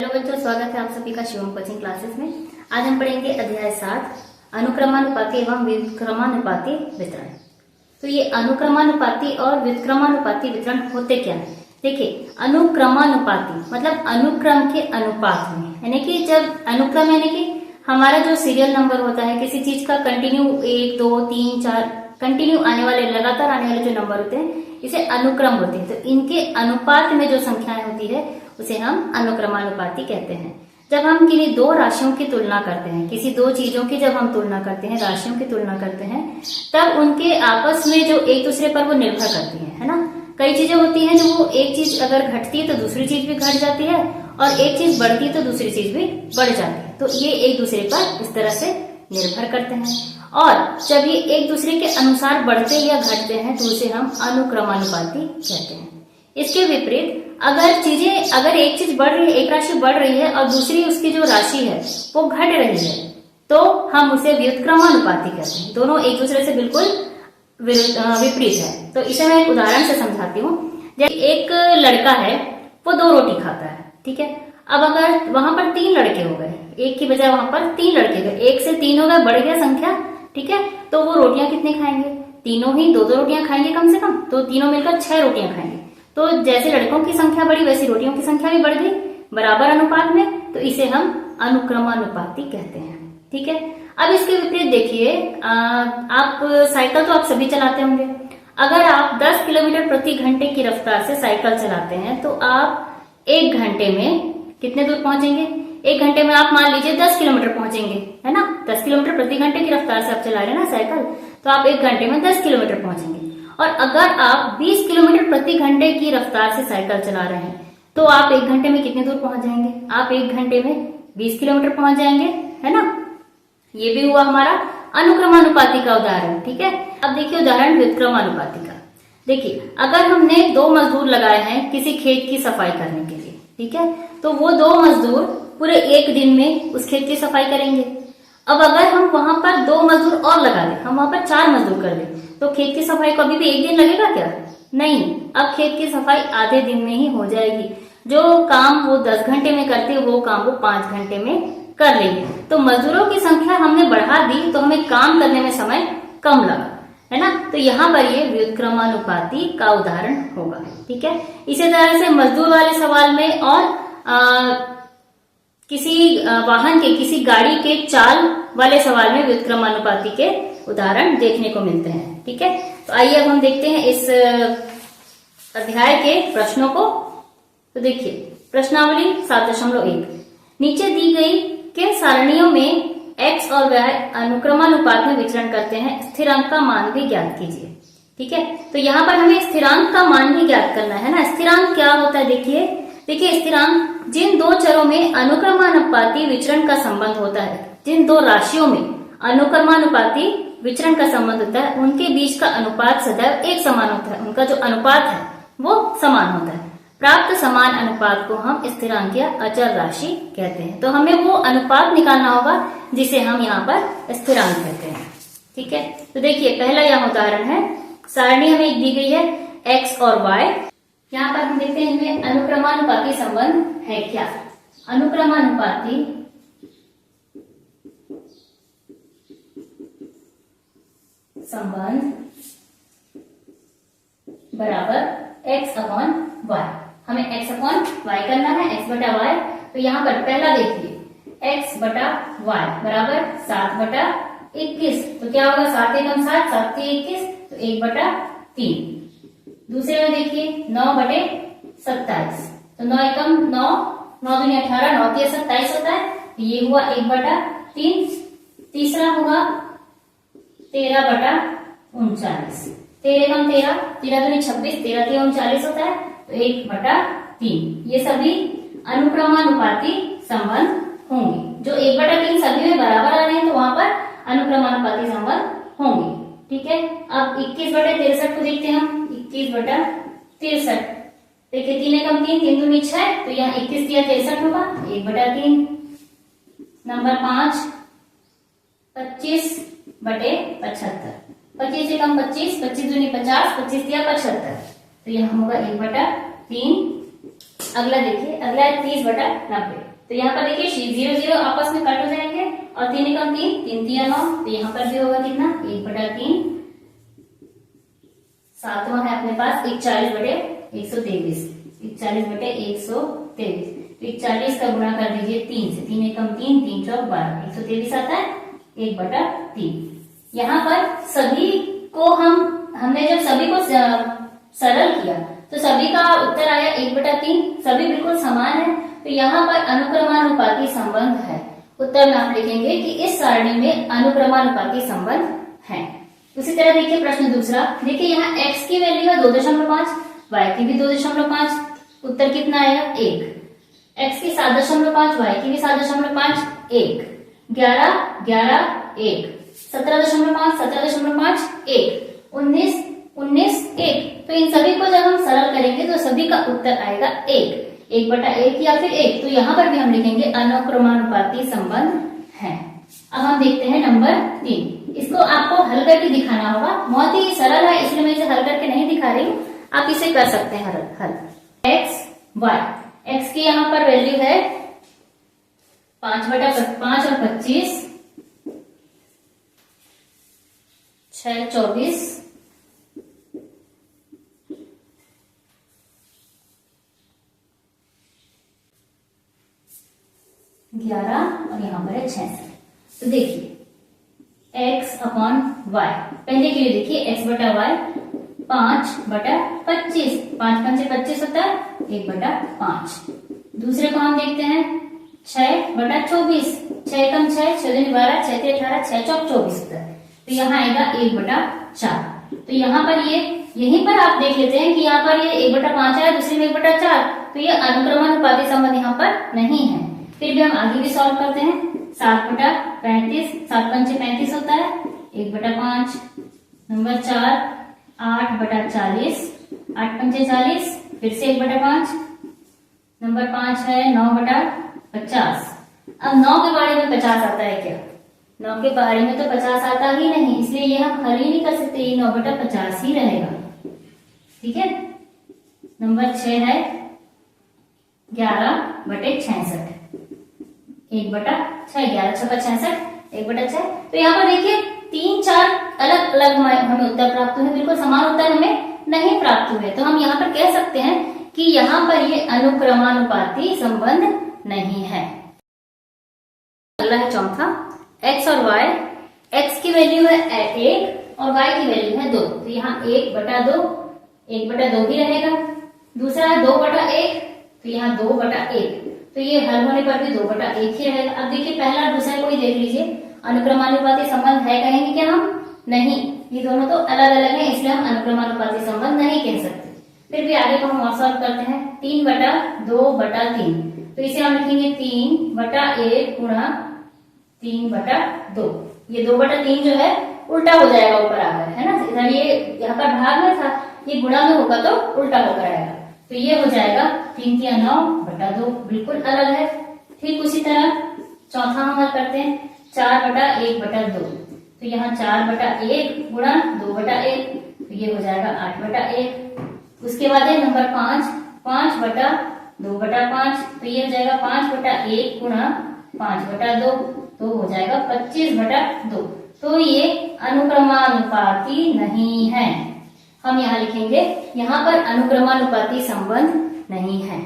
Hello बच्चों, स्वागत है आप सभी का शिवम कोचिंग क्लासेस में। आज हम पढ़ेंगे अध्याय 7 अनुक्रमानुपाती एवं व्युत्क्रमानुपाती वितरण। तो ये अनुक्रमानुपाती और व्युत्क्रमानुपाती वितरण होते क्या है? देखिए, अनुक्रमानुपाती मतलब अनुक्रम के अनुपात में, यानी कि जब अनुक्रम यानी कि हमारा जो सीरियल नंबर होता है किसी चीज का कंटिन्यू 1 2 3 4 कंटिन्यू आने वाले, लगातार आने वाले जो नंबर होते हैं इसे अनुक्रम होते हैं। तो इनके अनुपात में जो संख्याएं होती है उसे हम अनुक्रमानुपाती कहते हैं। जब हम किन्हीं दो राशियों की तुलना करते हैं, किसी दो चीजों की जब हम तुलना करते हैं, राशियों की तुलना करते हैं, तब उनके आपस में जो एक दूसरे पर वो निर्भर करती है ना। कई चीजें होती हैं जो वो एक चीज अगर घटती है तो दूसरी चीज भी घट जाती है, और एक चीज बढ़ती है तो दूसरी चीज भी बढ़ जाती है। तो ये एक दूसरे पर इस तरह से निर्भर करते हैं, और जब ये एक दूसरे के अनुसार बढ़ते या घटते हैं तो उसे हम अनुक्रमानुपाती कहते हैं। इसके विपरीत अगर एक चीज बढ़ रही है, एक राशि बढ़ रही है और दूसरी उसकी जो राशि है वो घट रही है, तो हम उसे व्युत्क्रमानुपाती कहते हैं। दोनों एक दूसरे से बिल्कुल विपरीत है। तो इसे मैं एक उदाहरण से समझाती हूँ। जैसे एक लड़का है, वो 2 रोटी खाता है, ठीक है। अब अगर वहां पर 3 लड़के हो गए, एक की बजाय वहां पर 3 लड़के गए, 1 से 3 हो गए, बढ़ गया संख्या, ठीक है। तो वो रोटियां कितनी खाएंगे? तीनों ही 2-2 रोटियां खाएंगे कम से कम, तो तीनों मिलकर 6 रोटियां खाएंगे। तो जैसे लड़कों की संख्या बढ़ी वैसी रोटियों की संख्या भी बढ़ गई बराबर अनुपात में, तो इसे हम अनुक्रमानुपाती कहते हैं, ठीक है। अब इसके विपरीत देखिए, आप साइकिल तो आप सभी चलाते होंगे। अगर आप 10 किलोमीटर प्रति घंटे की रफ्तार से साइकिल चलाते हैं तो आप 1 घंटे में कितने दूर पहुंचेंगे? 1 घंटे में आप मान लीजिए 10 किलोमीटर पहुंचेंगे, है ना। 10 किलोमीटर प्रति घंटे की रफ्तार से आप चला रहे हैं ना साइकिल, तो आप 1 घंटे में 10 किलोमीटर पहुंचेंगे। और अगर आप 20 किलोमीटर प्रति घंटे की रफ्तार से साइकिल चला रहे हैं तो आप 1 घंटे में कितने दूर पहुंच जाएंगे? आप 1 घंटे में 20 किलोमीटर पहुंच जाएंगे, है ना। ये भी हुआ हमारा अनुक्रमानुपाती का उदाहरण, ठीक है। अब देखिए उदाहरण व्युत्क्रमानुपाती का। देखिए, अगर हमने 2 मजदूर लगाए हैं किसी खेत की सफाई करने के लिए, ठीक है, तो वो 2 मजदूर पूरे 1 दिन में उस खेत की सफाई करेंगे। अब अगर हम वहां पर 2 मजदूर और लगा दें, हम वहां पर 4 मजदूर कर दें, तो खेत की सफाई को अभी भी 1 दिन लगेगा क्या? नहीं। अब खेत की सफाई आधे दिन में ही हो जाएगी। जो काम वो 10 घंटे में करते वो काम वो 5 घंटे में कर लेंगे। तो मजदूरों की संख्या हमने बढ़ा दी तो हमें काम करने में समय कम लगा, है ना। तो यहाँ पर ये व्युत्क्रमानुपाती का उदाहरण होगा, ठीक है। इसी तरह से मजदूर वाले सवाल में और किसी वाहन के, किसी गाड़ी के चाल वाले सवाल में व्युत्क्रमानुपाती के उदाहरण देखने को मिलते हैं, ठीक है। तो आइए अब हम देखते हैं इस अध्याय के प्रश्नों को। तो देखिए, प्रश्नावली 7.1, नीचे दी गई के सारणियों में x और y अनुक्रमानुपात में विचरण करते हैं, स्थिरांक का मान भी ज्ञात कीजिए, ठीक है। तो यहाँ पर हमें स्थिरांक का मान भी ज्ञात करना है ना। स्थिरांक क्या होता है? देखिए स्थिरांक जिन 2 चरों में अनुक्रमानुपाती विचरण का संबंध होता है, जिन 2 राशियों में अनुक्रमानुपाती विचरण का संबंध होता है, उनके बीच का अनुपात सदैव एक समान होता है। उनका जो अनुपात है वो समान होता है। प्राप्त समान अनुपात को हम स्थिरांक या अचर राशि कहते हैं। तो हमें वो अनुपात निकालना होगा जिसे हम यहाँ पर स्थिरांक कहते हैं, ठीक है। तो देखिए, पहला यहाँ उदाहरण है, सारणी हमें दी गई है x और y। यहाँ पर हम देखते हैं इनमें अनुक्रमानुपाती संबंध है क्या। अनुक्रमानुपाती संबंध बराबर x/y। हमें x/y करना है, x/y। तो यहाँ पर पहला देखिए, x/y बराबर 7/21। तो क्या होगा? 7 एकम 7, 7 के 21, तो 1/3। दूसरे में देखिए 9/27, तो 9 एकम 9, 9 दूनी 18, 9 के 27 होता है, ये हुआ 1/3। तीसरा होगा 13/39, 13 एकम 13, 13 दूनी 26, 13 के 39 होता है, तो 1/3। ये सभी अनुक्रमानुपाती संबंध होंगे। जो 1/3 सभी में बराबर आ रहे हैं तो वहां पर अनुक्रमानुपाती संबंध होंगे, ठीक है। अब 21/63 को देखते हैं हम। 21/63, देखिए 3 एकम 3, 3 दूनी 6, तो यहाँ 21 दिया 63 होगा, 1/3। नंबर 5, 25/75, 25 एकम 25, 25 दूनी 50, 25 दिया 75, तो यहाँ होगा 1/3। अगला देखिए, अगला है 30/90। तो यहाँ पर देखिए 0 0 आपस में कट हो जाएंगे और 3 एकम 3, 3 3 9, तो यहाँ पर भी होगा कितना 1/3। सातवां है अपने पास 41/123, 41/123। 41 का गुणा कर दीजिए 3 से, 3 एकम 3, 3 चौक 12, 123 आता है 1/3। यहाँ पर सभी को हमने जब सभी को सरल किया तो सभी का उत्तर आया 1/3, सभी बिल्कुल समान है। तो यहाँ पर अनुक्रमानुपाती संबंध है। उत्तर में आप लिखेंगे कि इस सारणी में अनुक्रमानुपाती संबंध है। उसी तरह देखिए प्रश्न दूसरा, देखिए यहाँ x की वैल्यू है 2.5, y की भी 2.5, उत्तर कितना आएगा 1। x की 7.5, y की भी 7.5, 1, 11 11 1, 17.5 17.5 1, 19 19 1। तो इन सभी को जब हम सरल करेंगे तो सभी का उत्तर आएगा 1, 1/1 या फिर 1। तो यहाँ पर भी हम लिखेंगे अनुक्रमानुपाती संबंध है। अब हम देखते हैं नंबर 3। इसको आपको हल करके दिखाना होगा, बहुत ही सरल है इसलिए मैं इसे हल करके नहीं दिखा रही हूँ, आप इसे कर सकते हैं हल। x y, x की यहाँ पर वैल्यू है 5/5 और 25, 6 24, 11 और यहाँ पर है 66। तो देखिए x/y, पहले के लिए देखिए x/y 5/25, 5 5 25 होता है 1/5। दूसरे को हम देखते हैं 6/24, 6 कम 6, 6 दूनी 12, 6 3 18, 6 चौक 24 होता है। तो यहाँ आएगा 1/4। तो यहाँ पर यहीं पर आप देख लेते हैं कि यहाँ पर ये 1/5 है, दूसरे में 1/4, तो ये अनुक्रमानुपाती संबंध यहाँ पर नहीं है। फिर भी हम आगे भी सॉल्व करते हैं। 7/35, 7 पंचे 35 होता है 1/5। नंबर 4 8/40, 8 पंचे 40, फिर से 1/5। नंबर 5 है 9/50। अब 9 के बारे में 50 आता है क्या? 9 के बारे में तो 50 आता ही नहीं, इसलिए ये हम हल ही नहीं कर सकते, ये 9/50 ही रहेगा। ठीक है। नंबर 6 है 11/66, 1/6, 11 6 66, 1/6। तो यहाँ पर देखिए 3 4 अलग अलग हमें उत्तर प्राप्त हुए, बिल्कुल समान उत्तर हमें नहीं प्राप्त हुए। तो हम यहाँ पर कह सकते हैं कि यहाँ पर ये अनुक्रमानुपाती संबंध नहीं है। अगला है चौथा, x और y, x की वैल्यू है 1 और y की वैल्यू है 2। तो यहाँ 1/2, 1/2 ही रहेगा। दूसरा है 2/1, तो यहाँ 2/1, तो ये हल होने पर भी 2/1 ही रहेगा। अब देखिए पहला और दूसरा को ही देख लीजिए, अनुक्रमानुपाती संबंध है कहेंगे क्या हम? नहीं, ये दोनों तो अलग अलग है, इसलिए हम अनुक्रमानुपाती संबंध नहीं कह सकते। फिर भी आगे को हम और सॉल्व करते हैं। 3/2/3, तो इसे हम लिखेंगे 3/1 गुणा 3/2। ये 2/3 जो है उल्टा हो जाएगा ऊपर आकर, है ना। इधर ये यहाँ पर भाग में था, ये गुणा में होगा तो उल्टा होकर आएगा। तो ये हो जाएगा 3 3 9/2, बिल्कुल अलग है। ठीक उसी तरह चौथा हम हल करते हैं 4/1/2। तो यहाँ 4/1 गुणा 2/1, तो ये हो जाएगा 8/1। उसके बाद है नंबर 5, 5/2/5, तो ये हो जाएगा 5/1 गुणा 5/2, तो हो जाएगा 25/2। तो ये अनुक्रमानुपाती नहीं है। हम यहाँ लिखेंगे, यहाँ पर अनुक्रमानुपाती संबंध नहीं है।